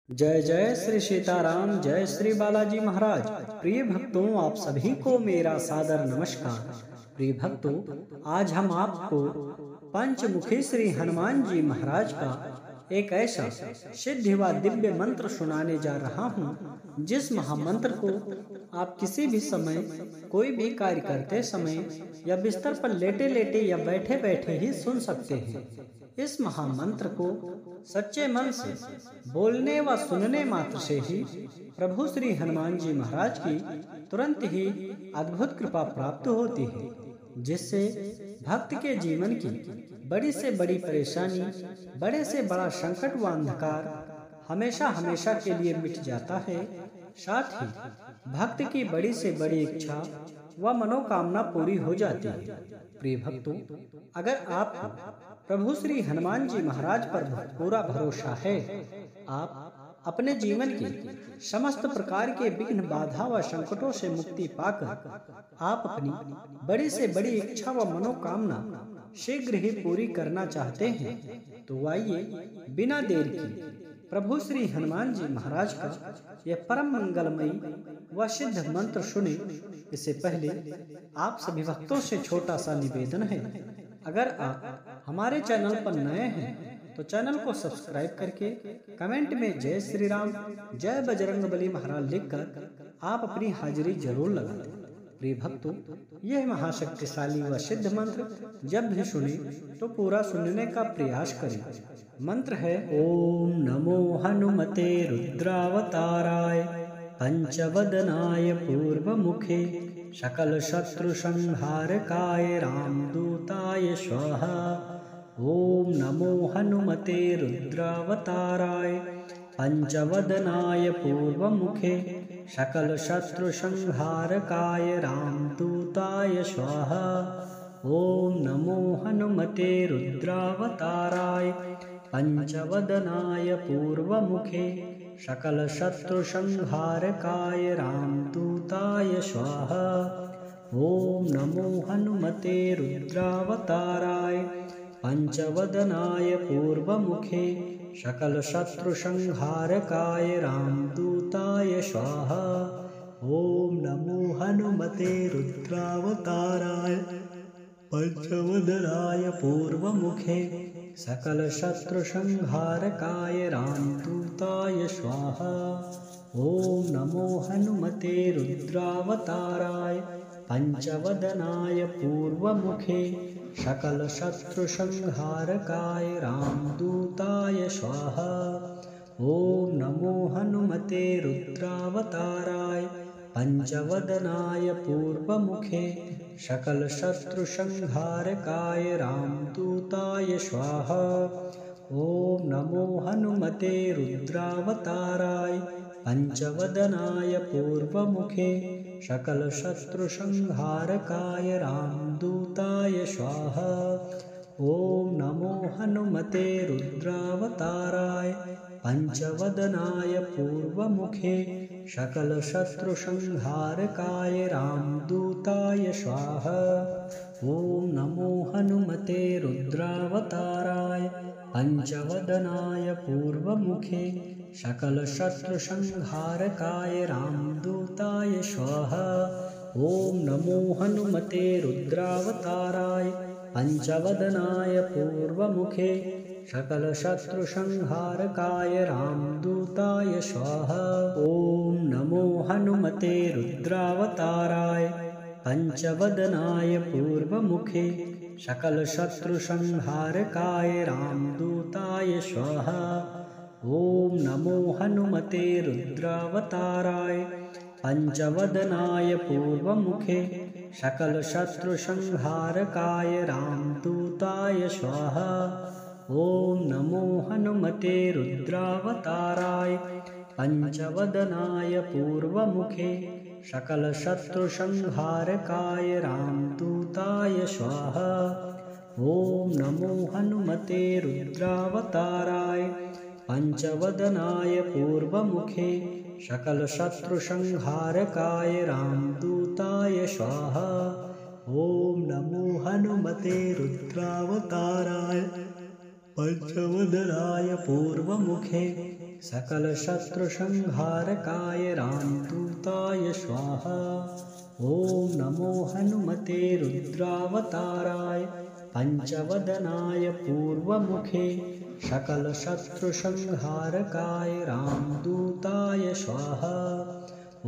जय जय श्री सीताराम, जय श्री बालाजी महाराज। प्रिय भक्तों, आप सभी को मेरा सादर नमस्कार। प्रिय भक्तों, आज हम आपको पंचमुखी श्री हनुमान जी महाराज का एक ऐसा सिद्ध व दिव्य मंत्र सुनाने जा रहा हूँ, जिस महामंत्र को आप किसी भी समय, कोई भी कार्य करते समय या बिस्तर पर लेटे लेटे या बैठे बैठे ही सुन सकते हैं। इस महामंत्र को सच्चे मन से बोलने व सुनने मात्र से ही प्रभु श्री हनुमान जी महाराज की तुरंत ही अद्भुत कृपा प्राप्त होती है, जिससे भक्त के जीवन की बड़ी से बड़ी परेशानी, बड़े से बड़ा संकट व अंधकार हमेशा हमेशा के लिए मिट जाता है। साथ ही भक्त की बड़ी से बड़ी इच्छा व मनोकामना पूरी हो जाती है। प्रिय भक्तों, अगर आपको प्रभु श्री हनुमान जी महाराज पर पूरा भरोसा है, आप अपने जीवन की समस्त प्रकार के विघ्न, बाधा व संकटों से मुक्ति पाकर आप अपनी बड़ी से बड़ी इच्छा व मनोकामना शीघ्र ही पूरी करना चाहते हैं, तो आइए बिना देर के प्रभु श्री हनुमान जी महाराज का यह परम मंगलमयी व सिद्ध मंत्र सुने। इससे पहले आप सभी भक्तों से छोटा सा निवेदन है, अगर आप हमारे चैनल पर नए हैं तो चैनल को सब्सक्राइब करके कमेंट में जय श्री राम, जय बजरंगबली महाराज लिखकर आप अपनी हाजिरी जरूर लगा दें। प्रिय भक्तों, यह महाशक्तिशाली व सिद्ध मंत्र जब भी सुने तो पूरा सुनने का प्रयास करें। मंत्र है: ओम नमो हनुमते रुद्रावताराय पंचवदनाय पूर्वमुखे सकल शत्रु संहारकाय रामदूताय स्वाहा। ओम नमो हनुमते रुद्रावताराय पंचवदनाय पूर्वमुखे सकल शत्रु संहारकाय रामदूताय स्वाहा। ओम नमो हनुमते रुद्रावताराय पंचवदनाय पूर्वमुखे सकल शत्रु संहारकाय रामदूताय स्वाहा। ओम नमो हनुमते रुद्रावताराय पंचवदनाय पूर्वमुखे सकल शत्रु संहारकाय रामदूताय स्वाहा। ओम नमो हनुमते रुद्रावताराय पंचवदनाय पूर्वमुखे सकल शत्रु संहारकाय रामदूताय स्वाहा। ओम नमो हनुमते रुद्रावताराय पंचवदनाय पूर्वमुखे सकल शत्रु संहारकाय रामदूताय स्वाहा। ओम नमो हनुमते रुद्रावताराय पंचवदनाय पूर्वमुखे सकल शत्रु संहारकाय रामदूताय स्वाहा। ओम नमो हनुमते रुद्रावताराय पंचवदनाय पूर्वमुखे सकल शत्रु संहारकाय रामदूताय स्वाहा। ओम नमो हनुमते रुद्रावताराय पंचवदनाय पूर्वमुखे सकल शत्रु संहारकाय रामदूताय स्वाहा। ओम नमो हनुमते रुद्रावताराय पंचवदनाय पूर्वमुखे सकल शत्रु संहारकाय रामदूताय स्वाहा। ओम नमो हनुमते रुद्रावताराय पंचवदनाय पूर्वमुखे सकल शत्रु संहारकाय रामदूताय स्वाहा। ओम नमो हनुमते रुद्रावताराय पंचवदनाय पूर्वमुखे सकल शत्रु संहारकाय रामदूताय स्वाहा। ओम नमो हनुमते रुद्रावताराय पंचवदनाय पूर्वमुखे सकल शत्रु संहारकाय रामदूताय स्वाहा। ओम नमो हनुमते रुद्रावताराय पंचवदनाय पूर्वमुखे सकल शत्रु संहारकाय रामदूताय स्वाहा। ओम नमो हनुमते रुद्रावताराय पंचवदनाय पूर्वमुखे सकल शत्रु संहारकाय रामदूताय स्वाहा। ओम नमो हनुमते रुद्रावताराय पंचवदनाय पूर्वमुखे सकलशत्रुसंहारकाय रामदूताय स्वाहा। ॐ नमो हनुमते रुद्रावताराय पंचवदनाय पूर्वमुखे सकलशत्रुसंहारकाय रामदूताय स्वाहा। ॐ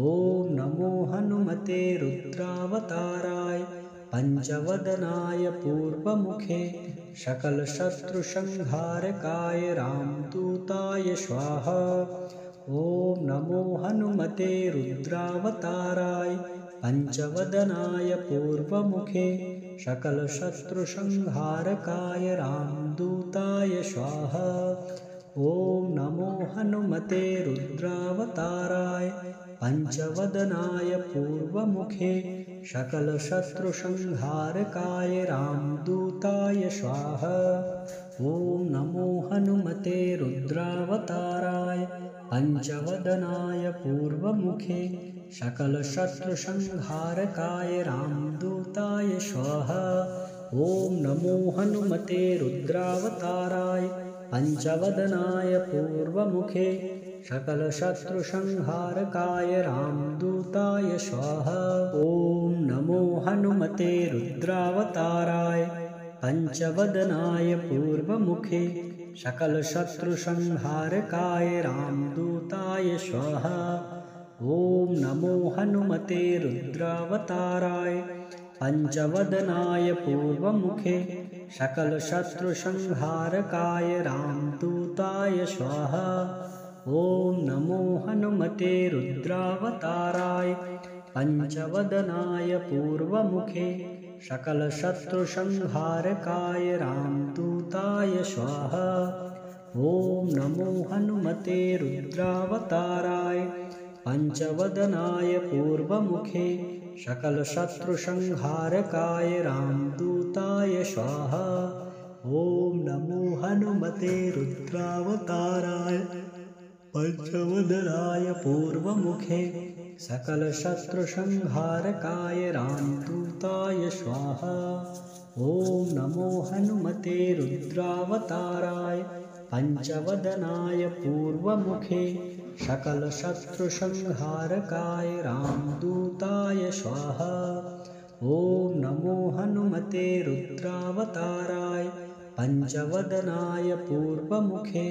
नमो हनुमते रुद्रावताराय पंचवदनाय पूर्वमुखे सकलशत्रुसंहारकाय रामदूताय स्वाहा। ॐ नमो हनुमते रुद्रावताराय पंचवदनाय पूर्वमुखे सकलशत्रुसंहारकाय रामदूताय स्वाहा। ॐ नमो हनुमते रुद्रावताराय पंचवदनाय पूर्वमुखे सकलशत्रुसंहारकाय रामदूताय स्वाहा। ॐ नमो हनुमते रुद्रावताराय पंचवदनाय पूर्वमुखे सकलशत्रुसंहारकाय रामदूताय स्वाहा। ॐ नमो हनुमते रुद्रावताराय पंचवदनाय पूर्वमुखे सकलशत्रुसंहारकाय रामदूताय स्वाहा। ॐ नमो हनुमते रुद्रावताराय पंचवदनाय पूर्वमुखे सकलशत्रुसंहारकाय रामदूताय स्वाहा। ॐ नमो हनुमते रुद्रावताराय पंचवदनाय पूर्वमुखे सकलशत्रुसंहारकाय रामदूताय स्वाहा। ॐ नमो हनुमते रुद्रावताराय पंचवदनाय पूर्वमुखे सकलशत्रुसंहारकाय रामदूताय स्वाहा। ॐ नमो हनुमते रुद्रावताराय पंचवदनाय पूर्वमुखे सकलशत्रुसंहारकाय रामदूताय स्वाहा। ॐ नमो हनुमते रुद्रावताराय पंचवदनाय पूर्वमुखे सकलशत्रुसंहारकाय रामदूताय स्वाहा। ॐ नमो हनुमते रुद्रावताराय पंचवदनाय पूर्वमुखे सकलशत्रुसंहारकाय रामदूताय स्वाहा। ॐ नमो हनुमते रुद्रावताराय पंचवदनाय पूर्वमुखे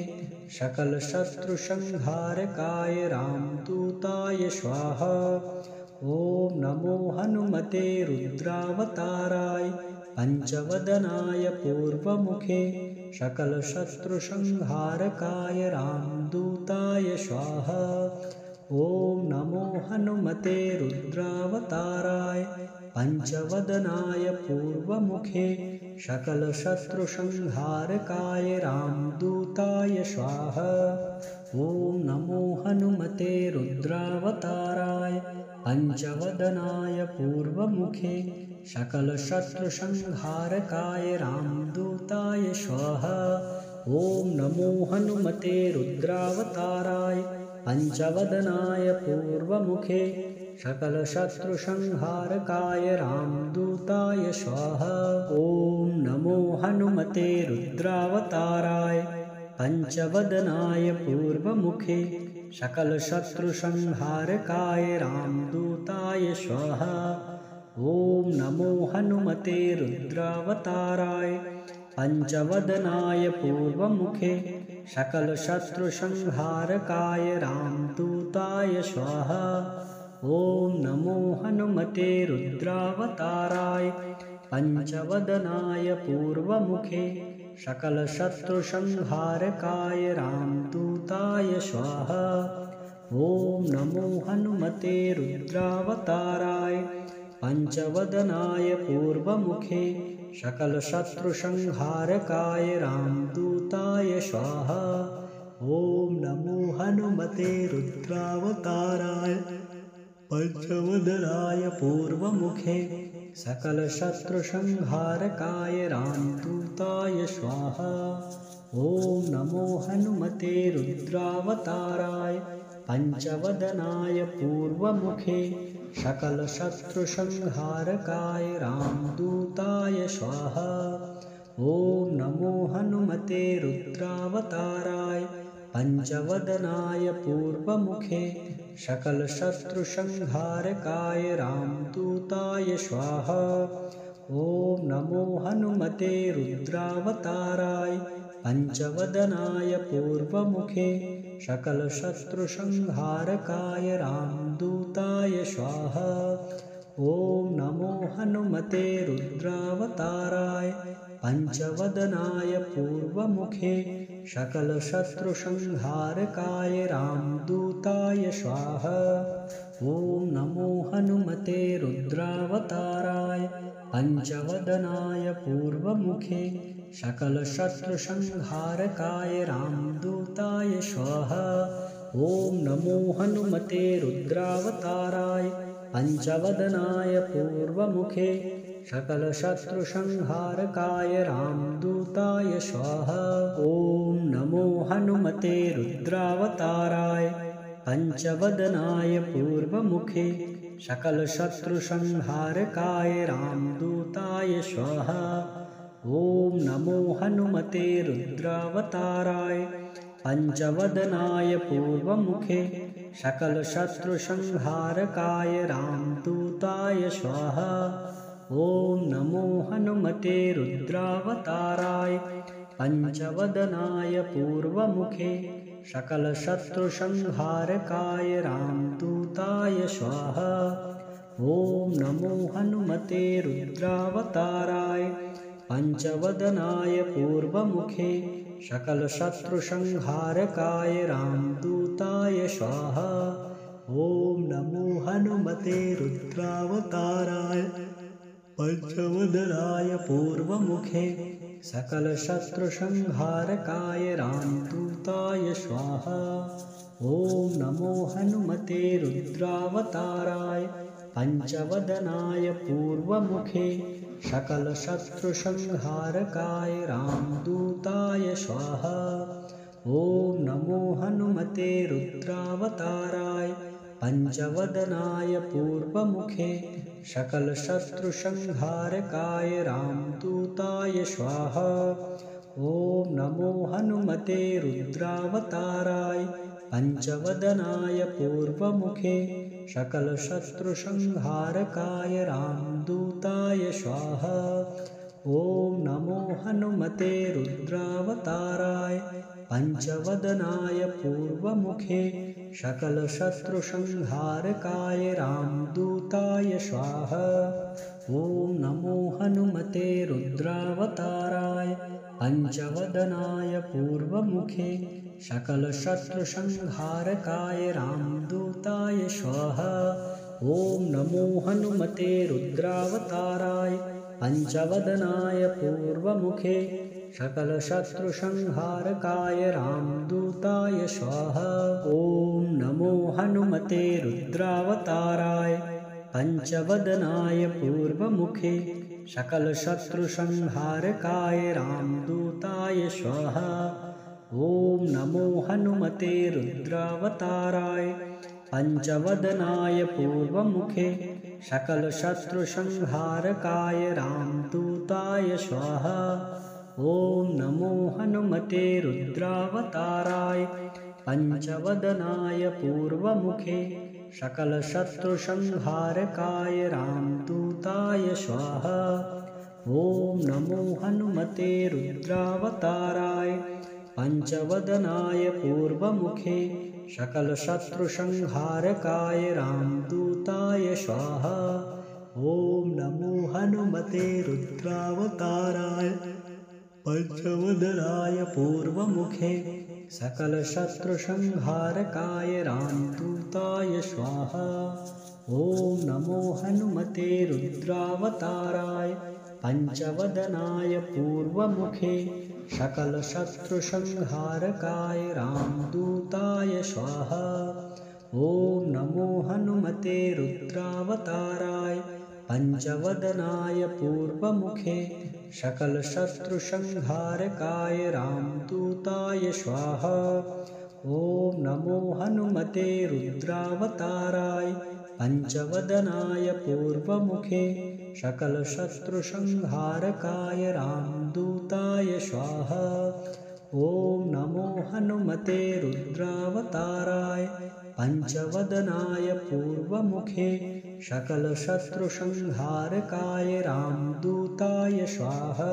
सकलशत्रुसंहारकाय रामदूताय स्वाहा। ॐ नमो हनुमते रुद्रावताराय पंचवदनाय पूर्वमुखे सकलशत्रुसंहारकाय रामदूताय स्वाहा। ॐ नमो हनुमते रुद्रावताराय पंचवदनाय पूर्वमुखे सकलशत्रुसंहारकाय रामदूताय स्वाहा। ॐ नमो हनुमते रुद्रावताराय पंचवदनाय पूर्वमुखे सकलशत्रुसंहारकाय रामदूताय स्वाहा। ॐ नमो हनुमते रुद्रावताराय पंचवदनाय पूर्वमुखे सकलशत्रुसंहारकाय रामदूताय स्वाहा। ॐ नमो हनुमते रुद्रावताराय पंचवदनाय पूर्वमुखे सकलशत्रुसंहारकाय रामदूताय स्वाहा। ॐ नमो हनुमते रुद्रावताराय पंचवदनाय पूर्वमुखे सकलशत्रुसंहारकाय रामदूताय स्वाहा। ॐ नमो हनुमते रुद्रावताराय पंचवदनाय पूर्वमुखे सकलशत्रुसंहारकाय रामदूताय स्वाहा। ॐ नमो हनुमते रुद्रावताराय पंचवदनाय पूर्वमुखे सकलशत्रुसंहारकाय रामदूताय स्वाहा। ॐ नमो हनुमते रुद्रावताराय पंचवदनाय पूर्वमुखे सकलशत्रुसंहारकाय रामदूताय स्वाहा। ॐ नमो हनुमते रुद्रावताराय पंचवदनाय पूर्वमुखे सकलशत्रुसंहारकाय रामदूताय स्वाहा। ॐ नमो हनुमते रुद्रावताराय पंचवदनाय पूर्वमुखे सकलशत्रुसंहारकाय रामदूताय स्वाहा। ॐ नमो हनुमते रुद्रावताराय पंचवदनाय पूर्वमुखे सकलशत्रुसंहारकाय रामदूताय स्वाहा। ॐ नमो हनुमते रुद्रावताराय पंचवदनाय पूर्वमुखे सकलशत्रुसंहारकाय रामदूताय स्वाहा। ॐ नमो हनुमते रुद्रावताराय पंचवदनाय पूर्वमुखे सकलशत्रुसंहारकाय रामदूताय स्वाहा। ॐ नमो हनुमते रुद्रावताराय पंचवदनाय पूर्वमुखे सकलशत्रुसंहारकाय रामदूताय स्वाहा। ॐ नमो हनुमते रुद्रावताराय पंचवदनाय पूर्वमुखे सकलशत्रुसंहारकाय रामदूताय स्वाहा। ॐ नमो हनुमते रुद्रावताराय पंचवदनाय पूर्वमुखे सकलशत्रुसंहारकाय रामदूताय स्वाहा। ॐ नमो हनुमते रुद्रावताराय पंचवदनाय पूर्वमुखे सकलशत्रुसंहारकाय रामदूताय स्वाहा। ॐ नमो हनुमते रुद्रावताराय पंचवदनाय पूर्वमुखे सकलशत्रुसंहारकाय रामदूताय स्वाहा। ॐ नमो हनुमते रुद्रावताराय पंचवदनाय पूर्वमुखे सकलशत्रुसंहारकाय रामदूताय स्वाहा। ॐ नमो हनुमते रुद्रावताराय पंचवदनाय पूर्वमुखे सकलशत्रुसंहारकाय रामदूताय स्वाहा। ॐ नमो हनुमते रुद्रावताराय पंचवदनाय पूर्वमुखे सकलशत्रुसंहारकाय रामदूताय स्वाहा। ॐ नमो हनुमते रुद्रावताराय पंचवदनाय पूर्वमुखे सकलशत्रुसंहारकाय रामदूताय स्वाहा। ॐ नमो हनुमते रुद्रावताराय पंचवदनाय पूर्वमुखे सकलशत्रुसंहारकाय रामदूताय स्वाहा। ॐ नमो हनुमते रुद्रावताराय पंचवदनाय पूर्वमुखे सकलशत्रुसंहारकाय रामदूताय स्वाहा। ॐ नमो हनुमते रुद्रावताराय पंचवदनाय पूर्वमुखे सकलशत्रुसंहारकाय रामदूताय स्वाहा। ॐ नमो हनुमते रुद्रावताराय पंचवदनाय पूर्वमुखे सकलशत्रुसंहारकाय रामदूताय स्वाहा। ॐ नमो हनुमते रुद्रावताराय पंचवदनाय पूर्वमुखे सकलशत्रुसंहारकाय रामदूताय स्वाहा। ॐ नमो हनुमते रुद्रावताराय पंचवदनाय पूर्वमुखे सकलशत्रुसंहारकाय रामदूताय स्वाहा। ॐ नमो हनुमते रुद्रावताराय पंचवदनाय पूर्वमुखे सकलशत्रुसंहारकाय रामदूताय स्वाहा। ॐ नमो हनुमते रुद्रावताराय पंचवदनाय पूर्वमुखे सकलशत्रुसंहारकाय रामदूताय स्वाहा। ॐ नमो हनुमते रुद्रावताराय पंचवदनाय पूर्वमुखे सकलशत्रुसंहारकाय रामदूताय स्वाहा। ॐ नमो हनुमते रुद्रावताराय पंचवदनाय पूर्वमुखे सकलशत्रुसंहारकाय रामदूताय स्वाहा। ॐ नमो हनुमते रुद्रावताराय पंचवदनाय पूर्वमुखे सकलशत्रुसंहारकाय रामदूताय स्वाहा। ॐ नमो हनुमते रुद्रावताराय पंचवदनाय पूर्वमुखे सकलशत्रुसंहारकाय रामदूताय स्वाहा।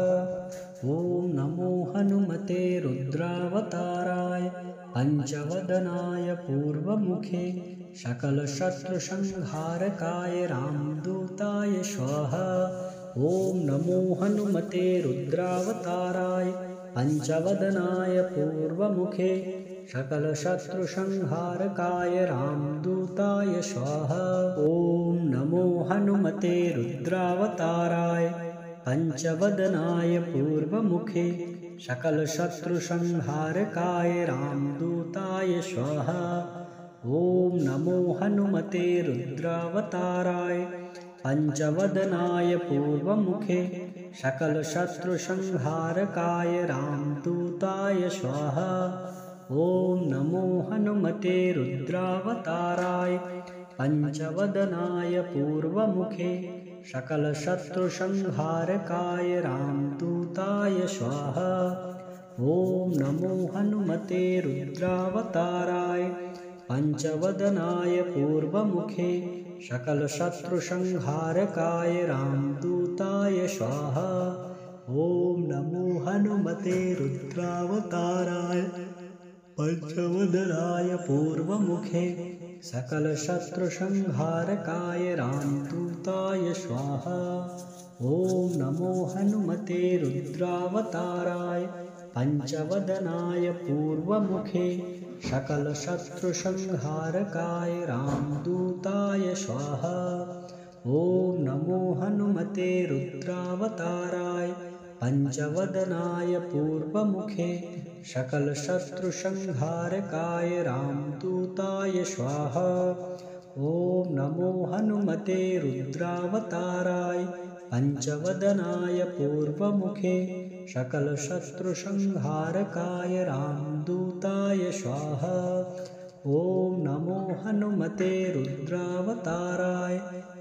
ॐ नमो हनुमते रुद्रावताराय पंचवदनाय पूर्वमुखे सकलशत्रुसंहारकाय रामदूताय स्वाहा। ॐ नमो हनुमते रुद्रावताराय पंचवदनाय पूर्वमुखे सकलशत्रुसंहारकाय रामदूताय स्वाहा। ॐ नमो हनुमते रुद्रावताराय पंचवदनाय पूर्वमुखे सकलशत्रुसंहारकाय रामदूताय स्वाहा। ॐ नमो हनुमते रुद्रावताराय पंचवदनाय पूर्वमुखे सकलशत्रुसंहारकाय रामदूताय स्वाहा। ॐ नमो हनुमते रुद्रावताराय पंचवदनाय पूर्वमुखे सकलशत्रुसंहारकाय रामदूताय स्वाहा। ॐ नमो हनुमते रुद्रावताराय पंचवदनाय पूर्वमुखे सकलशत्रुसंहारकाय रामदूताय स्वाहा। ॐ नमो हनुमते रुद्रावताराय पंचवदनाय पूर्वमुखे सकलशत्रुसंहारकाय रामदूताय स्वाहा। ॐ नमो हनुमते रुद्रावताराय पंचवदनाय पूर्वमुखे सकलशत्रुसंहारकाय रामदूताय स्वाहा। ॐ नमो हनुमते रुद्रावताराय पंचवदनाय पूर्वमुखे सकलशत्रुसंहारकाय रामदूताय स्वाहा। ॐ नमो हनुमते रुद्रावताराय पंचवदनाय पूर्वमुखे सकलशत्रुसंहारकाय रामदूताय स्वाहा। ॐ नमो हनुमते रुद्रावताराय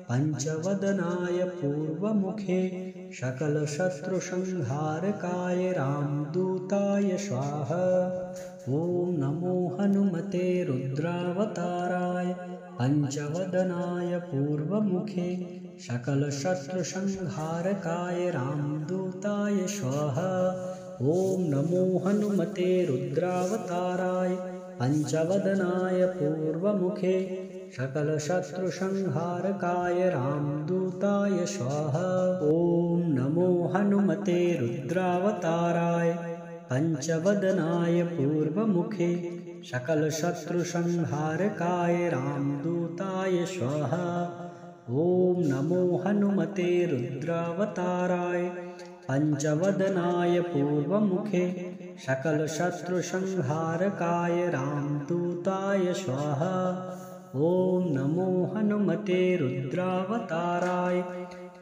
पंचवदनाय पूर्वमुखे सकलशत्रुसंहारकाय रामदूताय स्वाहा। ॐ नमो हनुमते रुद्रावताराय पंचवदनाय पूर्वमुखे सकलशत्रुसंहारकाय रामदूताय स्वाहा। ॐ नमो हनुमते रुद्रावताराय पंचवदनाय पूर्वमुखे सकलशत्रुसंहारकाय रामदूताय स्वाहा। ॐ नमो हनुमते रुद्रावताराय पंचवदनाय पूर्वमुखे सकलशत्रुसंहारकाय रामदूताय स्वाहा। ॐ नमो हनुमते रुद्रावताराय पंचवदनाय पूर्वमुखे सकलशत्रुसंहारकाय रामदूताय स्वाहा। ॐ नमो हनुमते रुद्रावताराय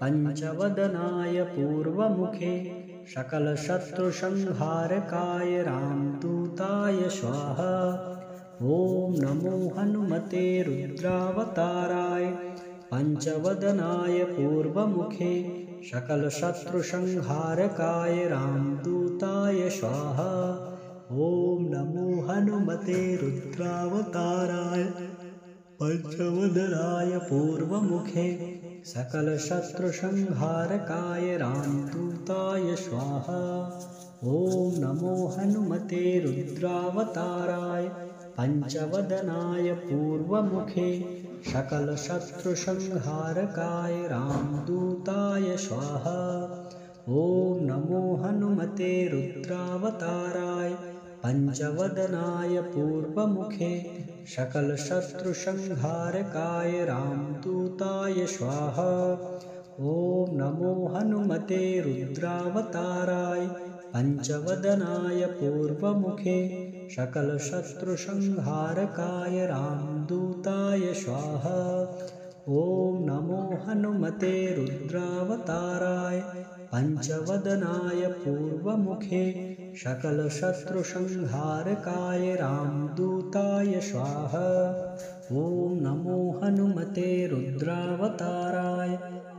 पंचवदनाय पूर्वमुखे सकलशत्रुसंहारकाय रामदूताय स्वाहा। ॐ नमो हनुमते रुद्रावताराय पंचवदनाय पूर्वमुखे सकलशत्रुसंहारकाय रामदूताय स्वाहा। ॐ नमो हनुमते रुद्रावताराय पंचवदनाय पूर्वमुखे सकलशत्रुसंहारकाय रामदूताय स्वाहा। ॐ नमो हनुमते रुद्रावताराय पंचवदनाय पूर्वमुखे सकलशत्रुसंहारकाय रामदूताय स्वाहा। ॐ नमो हनुमते रुद्रावताराय पंचवदनाय पूर्वमुखे सकलशत्रुसंहारकाय रामदूताय स्वाहा। ॐ नमो हनुमते रुद्रावताराय पंचवदनाय पूर्वमुखे सकलशत्रुसंहारकाय रामदूताय स्वाहा। ॐ नमो हनुमते रुद्रावताराय पंचवदनाय पूर्वमुखे सकलशत्रुसंहारकाय रामदूताय स्वाहा। ॐ नमो हनुमते रुद्रावताराय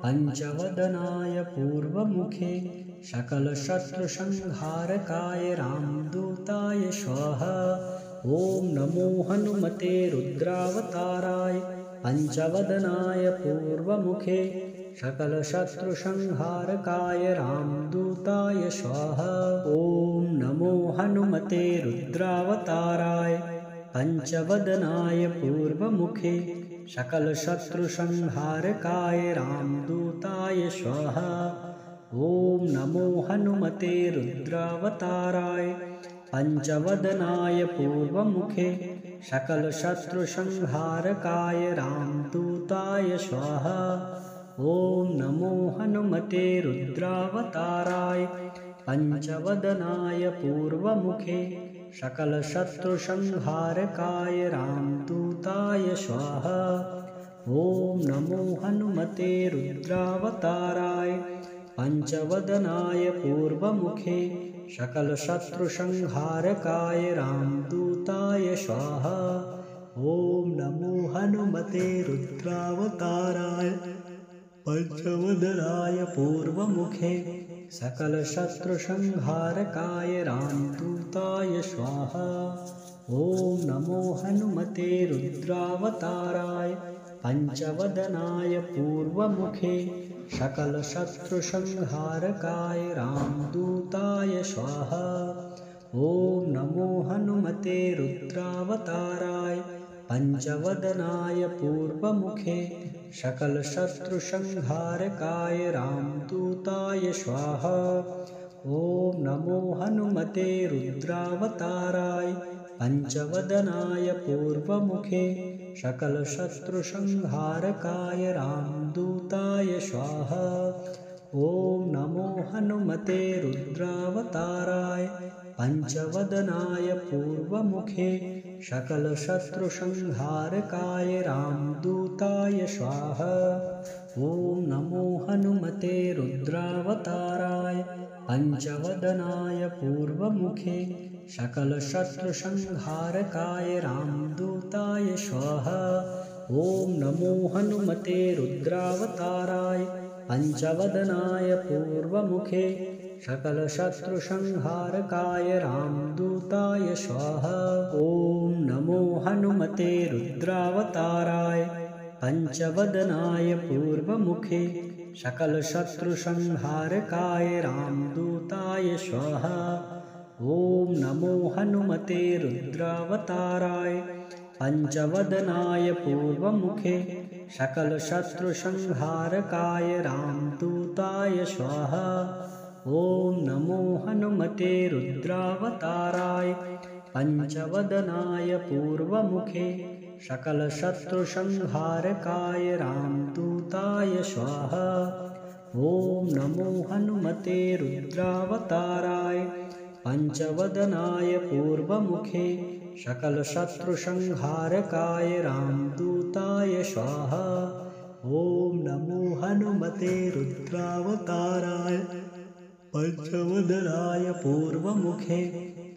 पंचवदनाय पूर्वमुखे सकलशत्रुसंहारकाय रामदूताय स्वाहा। ॐ नमो हनुमते रुद्रावताराय पंचवदनाय पूर्वमुखे सकलशत्रुसंहारकाय रामदूताय स्वाहा। ॐ नमो हनुमते रुद्रावताराय पंचवदनाय पूर्वमुखे सकलशत्रुसंहारकाय रामदूताय स्वाहा। ॐ नमो हनुमते रुद्रावताराय पंचवदनाय पूर्वमुखे सकलशत्रुसंहारकाय रामदूताय स्वाहा। ॐ नमो हनुमते रुद्रावताराय पंचवदनाय पूर्वमुखे सकलशत्रुसंहारकाय रामदूताय स्वाहा। ॐ नमो हनुमते रुद्रावताराय पंचवदनाय पूर्वमुखे सकलशत्रुसंहारकाय रामदूताय स्वाहा। ॐ नमो हनुमते रुद्रावताराय पंचवदनाय पूर्वमुखे सकलशत्रुसंहारकाय रामदूताय स्वाहा। ॐ नमो हनुमते रुद्रावताराय पंचवदनाय पूर्वमुखे सकलशत्रुसंहारकाय रामदूताय स्वाहा। ॐ नमो हनुमते रुद्रावताराय पंचवदनाय पूर्वमुखे सकलशत्रुसंहारकाय रामदूताय स्वाहा। ॐ नमो हनुमते रुद्रावताराय पंचवदनाय पूर्वमुखे सकलशत्रुसंहारकाय रामदूताय स्वाहा। ॐ नमो हनुमते रुद्रावताराय पंचवदनाय पूर्वमुखे सकलशत्रुसंहारकाय रामदूताय स्वाहा। ॐ नमो हनुमते रुद्रावताराय पंचवदनाय पूर्वमुखे सकलशत्रुसंहारकाय रामदूताय स्वाहा। ॐ नमो हनुमते रुद्रावताराय पंचवदनाय पूर्वमुखे सकलशत्रुसंहारकाय रामदूताय स्वाहा। ॐ नमो हनुमते रुद्रावताराय पंचवदनाय पूर्वमुखे सकलशत्रुसंहारकाय रामदूताय स्वाहा। ॐ नमो हनुमते रुद्रावताराय पंचवदनाय पूर्वमुखे सकलशत्रुसंहारकाय रामदूताय स्वाहा। ॐ नमो हनुमते रुद्रावताराय पंचवदनाय पूर्वमुखे सकलशत्रुसंहारकाय रामदूताय स्वाहा। ॐ नमो हनुमते रुद्रावताराय पंचवदनाय पूर्वमुखे सकलशत्रुसंहारकाय रामदूताय स्वाहा। ॐ नमो हनुमते रुद्रावताराय पंचवदनाय पूर्वमुखे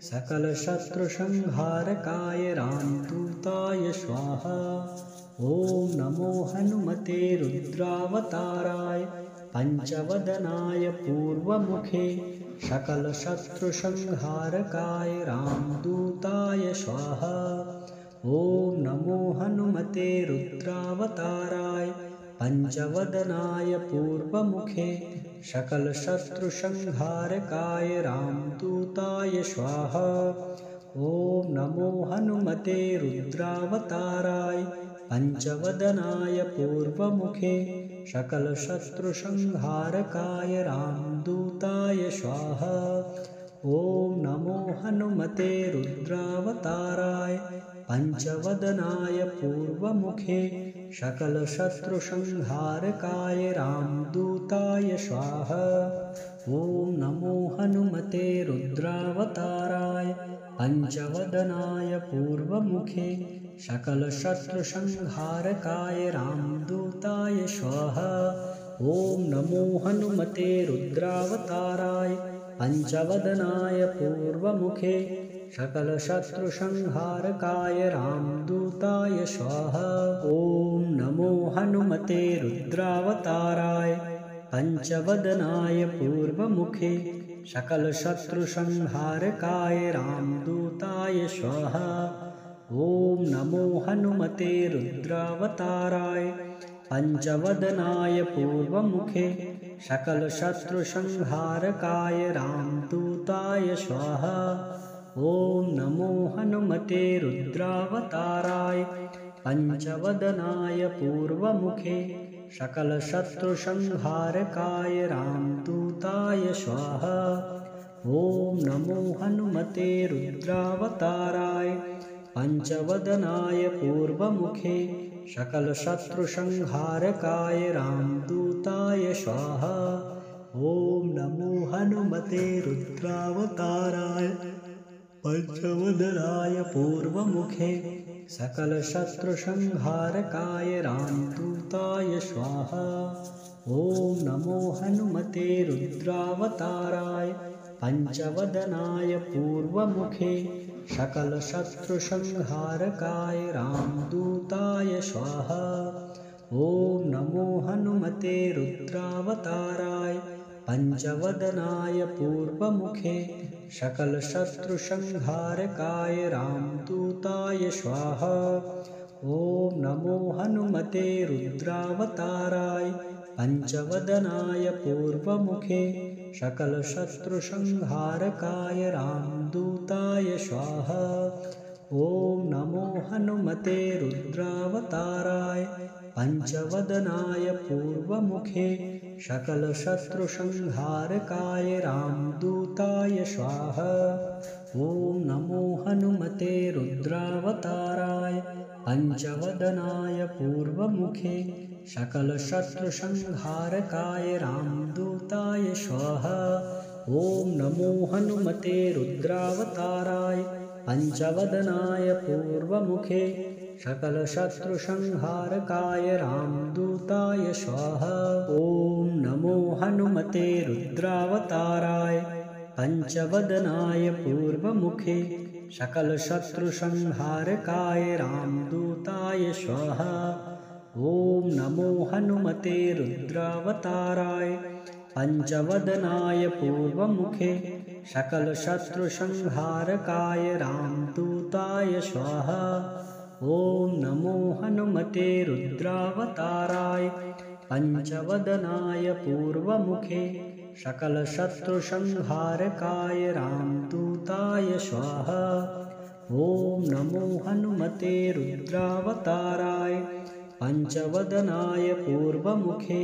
सकलशत्रुसंहारकाय रामदूताय स्वाहा। ॐ नमो हनुमते रुद्रावताराय पंचवदनाय पूर्वमुखे सकलशत्रुसंहारकाय रामदूताय स्वाहा। ॐ नमो हनुमते रुद्रावताराय पंचवदनाय पूर्वमुखे सकलशत्रुसंहारकाय रामदूताय स्वाहा। ॐ नमो हनुमते रुद्रावताराय पंचवदनाय पूर्वमुखे सकलशत्रुसंहारकाय रामदूताय स्वाहा। ॐ नमो हनुमते रुद्रावताराय पंचवदनाय पूर्वमुखे सकलशत्रुसंहारकाय रामदूताय स्वाहा। ॐ नमो हनुमते रुद्रावताराय पंचवदनाय पूर्वमुखे सकलशत्रुसंहारकाय रामदूताय स्वाहा। ॐ नमो हनुमते रुद्रावताराय पंचवदनाय पूर्वमुखे सकलशत्रुसंहारकाय रामदूताय स्वाहा। ॐ नमो हनुमते रुद्रावताराय पंचवदनाय पूर्वमुखे सकलशत्रुसंहारकाय रामदूताय स्वाहा। ॐ नमो हनुमते रुद्रावताराय पंचवदनाय पूर्वमुखे सकलशत्रुसंहारकाय रामदूताय स्वाहा। ॐ नमो हनुमते रुद्रावताराय पंचवदनाय पूर्वमुखे सकलशत्रुसंहारकाय रामदूताय स्वाहा। ॐ नमो हनुमते रुद्रावताराय पंचवदनाय पूर्वमुखे सकलशत्रुसंहारकाय रामदूताय स्वाहा। ॐ नमो हनुमते रुद्रावताराय पंचवदनाय पूर्वमुखे सकलशत्रुसंहारकाय रामदूताय स्वाहा। ॐ नमो हनुमते रुद्रावताराय पंचवदनाय पूर्वमुखे सकलशत्रुसंहारकाय रामदूताय स्वाहा। ॐ नमो हनुमते रुद्रावताराय पंचवदनाय पूर्वमुखे सकलशत्रुसंहारकाय रामदूताय स्वाहा। ॐ नमो हनुमते रुद्रावताराय पंचवदनाय पूर्वमुखे सकलशत्रुसंहारकाय रामदूताय स्वाहा। ॐ नमो हनुमते रुद्रावताराय पंचवदनाय पूर्वमुखे सकलशत्रुसंहारकाय रामदूताय स्वाहा। ॐ नमो हनुमते रुद्रावताराय पंचवदनाय पूर्वमुखे सकलशत्रुसंहारकाय रामदूताय स्वाहा। ॐ नमो हनुमते रुद्रावताराय पंचवदनाय पूर्वमुखे सकलशत्रुसंहारकाय रामदूताय स्वाहा। ॐ नमो हनुमते रुद्रावताराय पंचवदनाय पूर्वमुखे सकलशत्रुसंहारकाय रामदूताय स्वाहा। ॐ नमो हनुमते रुद्रावताराय पंचवदनाय पूर्वमुखे सकलशत्रुसंहारकाय रामदूताय स्वाहा। ॐ नमो हनुमते रुद्रावताराय पंचवदनाय पूर्वमुखे सकलशत्रुसंहारकाय रामदूताय स्वाहा। ॐ नमो हनुमते रुद्रावताराय पंचवदनाय पूर्वमुखे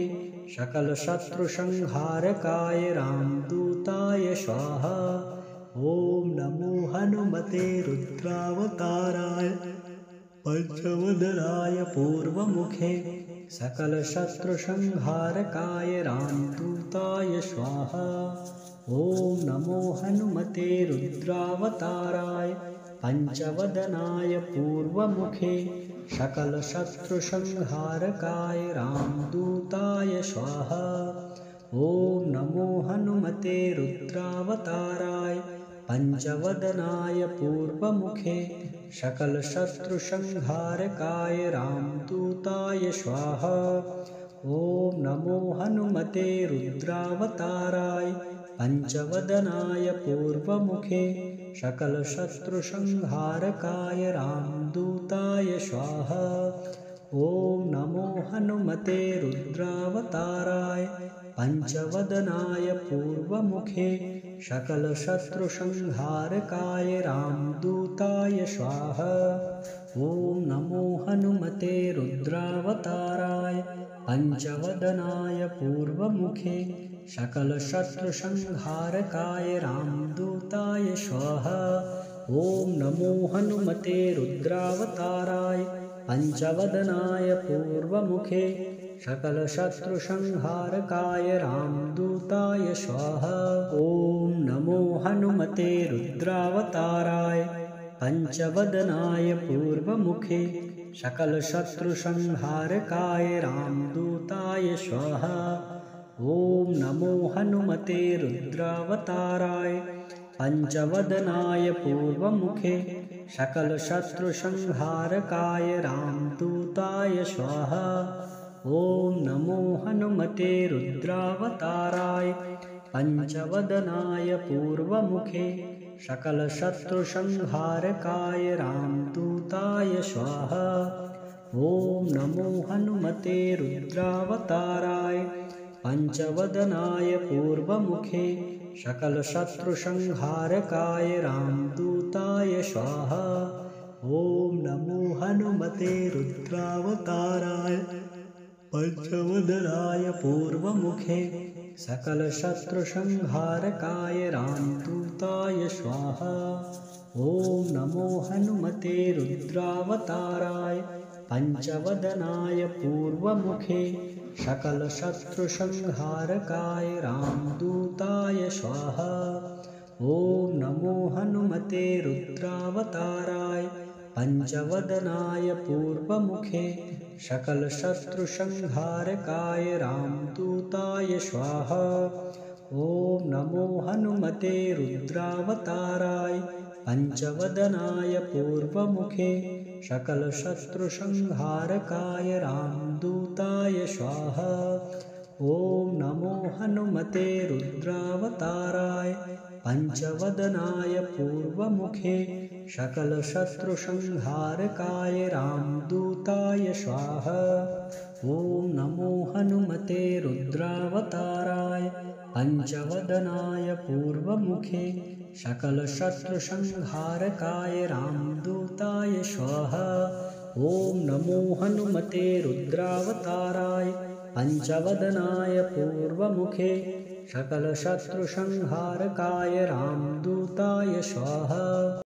सकलशत्रुसंहारकाय रामदूताय स्वाहा। ॐ नमो हनुमते रुद्रावताराय पंचवदनाय पूर्वमुखे सकलशत्रुसंहारकाय रामदूताय स्वाहा। ॐ नमो हनुमते रुद्रावताराय पंचवदनाय पूर्वमुखे सकलशत्रुसंहारकाय रामदूताय स्वाहा। ॐ नमो हनुमते रुद्रावताराय पंचवदनाय पूर्वमुखे सकलशत्रुसंहारकाय रामदूताय स्वाहा। ॐ नमो हनुमते रुद्रावताराय पंचवदनाय पूर्वमुखे सकलशत्रुसंहारकाय रामदूताय स्वाहा। ॐ नमो हनुमते रुद्रावताराय पंचवदनाय पूर्वमुखे सकलशत्रुसंहारकाय रामदूताय स्वाहा। ॐ नमो हनुमते रुद्रावताराय पंचवदनाय पूर्वमुखे सकलशत्रुसंहारकाय रामदूताय स्वाहा। ॐ नमो हनुमते रुद्रावताराय पंचवदनाय पूर्वमुखे सकलशत्रुसंहारकाय रामदूताय स्वाहा। ॐ नमो हनुमते रुद्रावताराय पंचवदनाय पूर्वमुखे सकलशत्रुसंहारकाय रामदूताय स्वाहा। ॐ नमो हनुमते रुद्रावताराय पंचवदनाय पूर्वमुखे सकलशत्रुसंहारकाय रामदूताय स्वाहा। ॐ नमो हनुमते रुद्रावताराय पंचवदनाय पूर्वमुखे सकलशत्रुसंहारकाय रामदूताय स्वाहा। ॐ नमो हनुमते रुद्रावताराय पंचवदनाय पूर्वमुखे सकलशत्रुसंहारकाय रामदूताय स्वाहा। ॐ नमो हनुमते रुद्रावताराय पंचवदनाय पूर्वमुखे सकलशत्रुसंहारकाय रामदूताय स्वाहा। ॐ नमो हनुमते रुद्रावताराय पंचवदनाय पूर्वमुखे सकलशत्रुसंहारकाय रामदूताय स्वाहा। ॐ नमो हनुमते रुद्रावताराय पंचवदनाय पूर्वमुखे सकलशत्रुसंहारकाय रामदूताय स्वाहा। ॐ नमो हनुमते रुद्रावताराय पंचवदनाय पूर्वमुखे सकलशत्रुसंहारकाय रामदूताय स्वाहा। ॐ नमो हनुमते रुद्रावताराय पंचवदनाय पूर्वमुखे सकलशत्रुसंहारकाय रामदूताय स्वाहा। ॐ नमो हनुमते रुद्रावताराय पंचवदनाय पूर्वमुखे सकलशत्रुसंहारकाय रामदूताय स्वाहा। ॐ नमो हनुमते रुद्रावताराय पंचवदनाय पूर्वमुखे सकलशत्रुसंहारकाय रामदूताय स्वाहा।